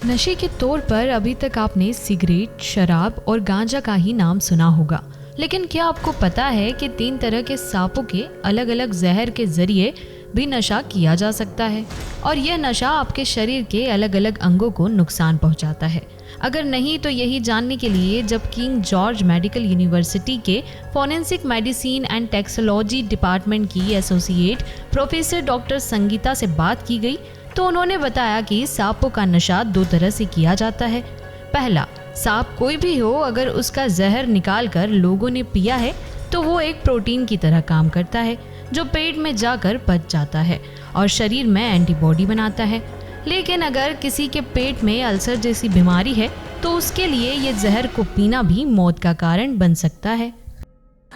नशे के तौर पर अभी तक आपने सिगरेट, शराब और गांजा का ही नाम सुना होगा, लेकिन क्या आपको पता है कि 3 तरह के सांपों के अलग अलग जहर के जरिए भी नशा किया जा सकता है और यह नशा आपके शरीर के अलग अलग अंगों को नुकसान पहुंचाता है। अगर नहीं तो यही जानने के लिए जब किंग जॉर्ज मेडिकल यूनिवर्सिटी के फॉरेंसिक मेडिसिन एंड टैक्सोलॉजी डिपार्टमेंट की एसोसिएट प्रोफेसर डॉक्टर संगीता से बात की गई तो उन्होंने बताया कि सांपों का नशा 2 तरह से किया जाता है। पहला, सांप कोई भी हो, अगर उसका जहर निकाल कर लोगों ने पिया है तो वो एक प्रोटीन की तरह काम करता है जो पेट में जाकर पच जाता है और शरीर में एंटीबॉडी बनाता है। लेकिन अगर किसी के पेट में अल्सर जैसी बीमारी है तो उसके लिए ये जहर को पीना भी मौत का कारण बन सकता है।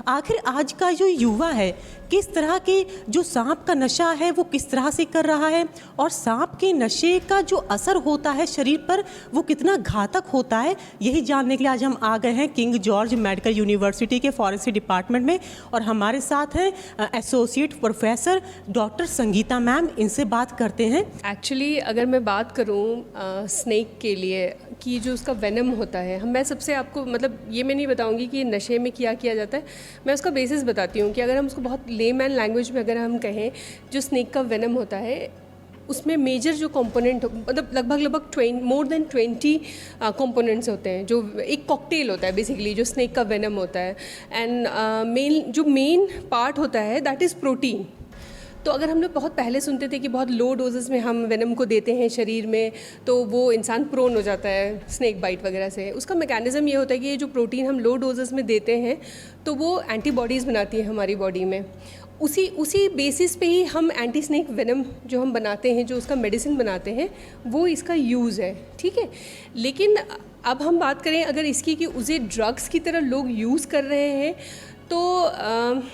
आखिर आज का जो युवा है किस तरह के जो सांप का नशा है वो किस तरह से कर रहा है और सांप के नशे का जो असर होता है शरीर पर वो कितना घातक होता है, यही जानने के लिए आज हम आ गए हैं किंग जॉर्ज मेडिकल यूनिवर्सिटी के फॉरेंसिक डिपार्टमेंट में और हमारे साथ हैं associate professor doctor Sangeeta ma'am. इनसे बात करते हैं। एक्चुअली अगर मैं बात करूँ स्नेक के लिए कि जो उसका वेनम होता है, मैं सबसे आपको मतलब ये मैं नहीं बताऊंगी कि नशे में क्या किया जाता है, मैं उसका बेसिस बताती हूँ कि अगर हम उसको बहुत लेमैन लैंग्वेज में अगर हम कहें, जो स्नेक का वेनम होता है उसमें मेजर जो कंपोनेंट मतलब लगभग मोर देन 20 कंपोनेंट्स होते हैं, जो एक कॉकटेल होता है बेसिकली जो स्नेक का वेनम होता है। एंड मेन पार्ट होता है दैट इज़ प्रोटीन। तो अगर हम लोग बहुत पहले सुनते थे कि बहुत लो डोजेस में हम वेनम को देते हैं शरीर में तो वो इंसान प्रोन हो जाता है स्नेक बाइट वगैरह से, उसका मैकेनिज़्म ये होता है कि ये जो प्रोटीन हम लो डोजेस में देते हैं तो वो एंटीबॉडीज़ बनाती है हमारी बॉडी में। उसी बेसिस पे ही हम एंटी स्नेक वेनम जो हम बनाते हैं, जो उसका मेडिसिन बनाते हैं, वो इसका यूज़ है, ठीक है। लेकिन अब हम बात करें अगर इसकी कि उसे ड्रग्स की तरह लोग यूज़ कर रहे हैं तो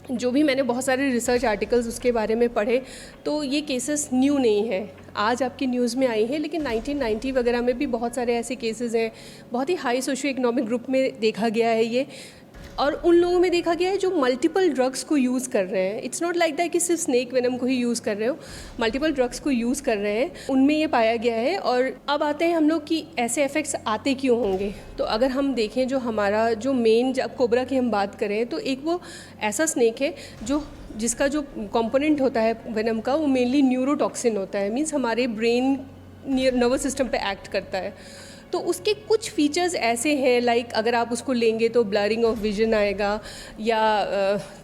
जो भी मैंने बहुत सारे रिसर्च आर्टिकल्स उसके बारे में पढ़े तो ये केसेस न्यू नहीं है, आज आपकी न्यूज़ में आई है, लेकिन 1990 वगैरह में भी बहुत सारे ऐसे केसेस हैं, बहुत ही हाई सोशियो इकोनॉमिक ग्रुप में देखा गया है ये, और उन लोगों में देखा गया है जो मल्टीपल ड्रग्स को यूज़ कर रहे हैं। इट्स नॉट लाइक दैट कि सिर्फ स्नेक वेनम को ही यूज़ कर रहे हो, मल्टीपल ड्रग्स को यूज़ कर रहे हैं, उनमें ये पाया गया है। और अब आते हैं हम लोग कि ऐसे इफ़ेक्ट्स आते क्यों होंगे। तो अगर हम देखें जो हमारा जो मेन, जब कोबरा की हम बात करें तो एक वो ऐसा स्नेक है जिसका जो कंपोनेंट होता है वेनम का वो मेनली न्यूरोटॉक्सिन होता है, मीन्स हमारे ब्रेन नर्वस सिस्टम पे एक्ट करता है। तो उसके कुछ फीचर्स ऐसे हैं लाइक अगर आप उसको लेंगे तो ब्लरिंग ऑफ विजन आएगा या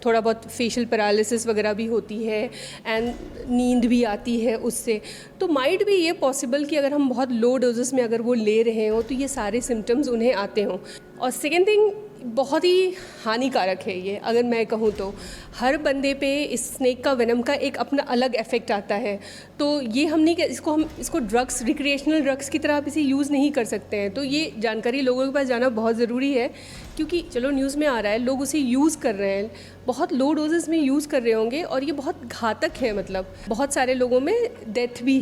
थोड़ा बहुत फेशियल पैरालिसिस वगैरह भी होती है एंड नींद भी आती है उससे। तो माइट भी ये पॉसिबल कि अगर हम बहुत लो डोजेस में अगर वो ले रहे हो तो ये सारे सिम्टम्स उन्हें आते हों। और सेकेंड थिंग, बहुत ही हानिकारक है ये, अगर मैं कहूँ तो हर बंदे पे इस स्नेक का वेनम का एक अपना अलग इफेक्ट आता है। तो ये हम इसको ड्रग्स, रिक्रिएशनल ड्रग्स की तरह आप इसे यूज़ नहीं कर सकते हैं। तो ये जानकारी लोगों के पास जाना बहुत ज़रूरी है, क्योंकि चलो न्यूज़ में आ रहा है, लोग उसे यूज़ कर रहे हैं, बहुत लो डोजेस में यूज़ कर रहे होंगे और ये बहुत घातक है। मतलब बहुत सारे लोगों में डेथ भी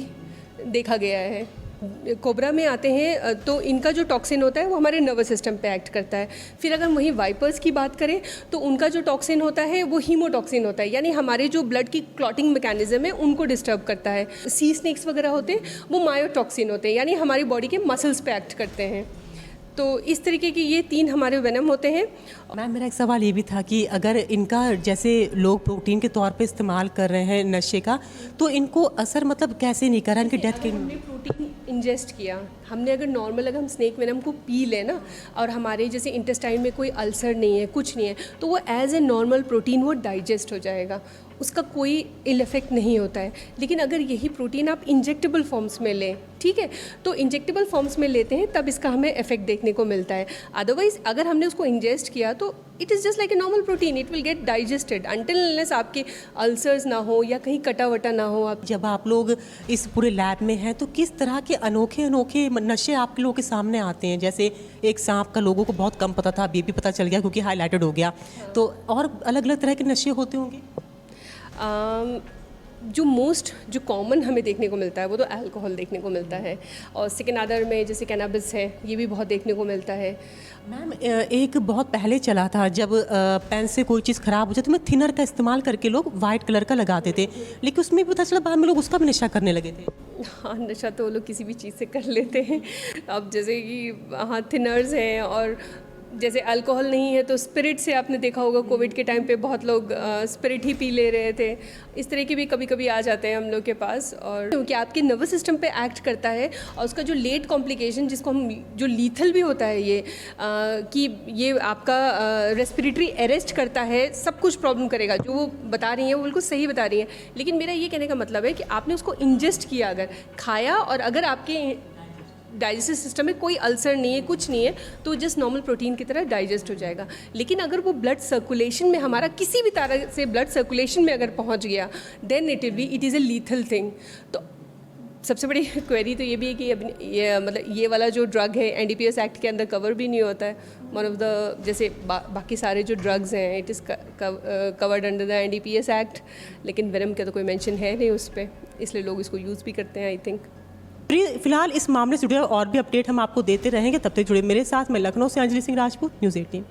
देखा गया है। कोबरा में आते हैं तो इनका जो टॉक्सिन होता है वो हमारे नर्वस सिस्टम पे एक्ट करता है। फिर अगर वहीं वाइपर्स की बात करें तो उनका जो टॉक्सिन होता है वो हीमोटॉक्सिन होता है, यानी हमारे जो ब्लड की क्लॉटिंग मैकेनिज्म है उनको डिस्टर्ब करता है। सी स्नेक्स वगैरह होते हैं वो मायोटॉक्सिन होते हैं, यानी हमारी बॉडी के मसल्स पे एक्ट करते हैं। तो इस तरीके की ये 3 हमारे वेनम होते हैं। मैम, मेरा एक सवाल ये भी था कि अगर इनका जैसे लोग प्रोटीन के तौर पे इस्तेमाल कर रहे हैं नशे का, तो इनको असर मतलब कैसे नहीं कर रहा इनकी डेथ के? हमने प्रोटीन इंजेस्ट किया, हमने अगर नॉर्मल अगर हम स्नेक वेनम को पी लें ना और हमारे जैसे इंटेस्टाइन में कोई अल्सर नहीं है, कुछ नहीं है, तो वो एज ए नॉर्मल प्रोटीन वो डाइजेस्ट हो जाएगा, उसका कोई इल इफेक्ट नहीं होता है। लेकिन अगर यही प्रोटीन आप इंजेक्टेबल फॉर्म्स में लें, ठीक है, तो इंजेक्टेबल फॉर्म्स में लेते हैं तब इसका हमें इफेक्ट देखने को मिलता है। अदरवाइज अगर हमने उसको इंजेस्ट किया तो it is just like a normal protein, it will get digested until unless आपके अल्सर्स ना हो या कहीं कटा वटा ना हो। आप जब आप लोग इस पूरे लैब में हैं तो किस तरह के अनोखे अनोखे नशे आपके लोगों के सामने आते हैं? जैसे एक सांप का लोगों को बहुत कम पता था, अभी भी पता चल गया क्योंकि हाईलाइटेड हो गया। तो और अलग अलग तरह के नशे होते होंगे? जो जो कॉमन हमें देखने को मिलता है वो तो अल्कोहल देखने को मिलता है, और सेकेंड अदर में जैसे कैनाबिस है, ये भी बहुत देखने को मिलता है। मैम एक बहुत पहले चला था जब पेन से कोई चीज़ ख़राब हो जाए तो मैं थिनर का इस्तेमाल करके लोग वाइट कलर का लगाते थे, लेकिन उसमें भी पता चला बाद में लोग उसका भी नशा करने लगे थे। हाँ, नशा तो वो लोग किसी भी चीज़ से कर लेते हैं। अब जैसे कि हाँ थिनर्स हैं, और जैसे अल्कोहल नहीं है तो स्पिरिट से आपने देखा होगा कोविड के टाइम पे बहुत लोग स्पिरिट ही पी ले रहे थे। इस तरह के भी कभी कभी आ जाते हैं हम लोग के पास, और क्योंकि आपके नर्वस सिस्टम पे एक्ट करता है, और उसका जो लेट कॉम्प्लिकेशन जिसको हम जो लीथल भी होता है ये कि ये आपका रेस्पिरेटरी अरेस्ट करता है, सब कुछ प्रॉब्लम करेगा। जो वो बता रही हैं वो बिल्कुल सही बता रही हैं, लेकिन मेरा ये कहने का मतलब है कि आपने उसको इंजेस्ट किया, अगर खाया, और अगर आपके डाइजेस्टिव सिस्टम में कोई अल्सर नहीं है, कुछ नहीं है, तो जस्ट नॉर्मल प्रोटीन की तरह डाइजेस्ट हो जाएगा। लेकिन अगर वो ब्लड सर्कुलेशन में, हमारा किसी भी तरह से ब्लड सर्कुलेशन में अगर पहुंच गया, then it is a lethal thing. तो सबसे बड़ी क्वेरी तो ये भी है कि अब ये वाला जो ड्रग है NDPS एक्ट के अंदर कवर भी नहीं होता है। वन ऑफ द जैसे बाकी सारे जो ड्रग्स हैं it is covered under the NDPS act, लेकिन वेनम का तो कोई मेंशन है नहीं उस पर, इसलिए लोग इसको यूज़ भी करते हैं आई थिंक। फिलहाल इस मामले से जुड़े और भी अपडेट हम आपको देते रहेंगे, तब तक जुड़े मेरे साथ। मैं लखनऊ से अंजलि सिंह राजपूत, न्यूज़ 18।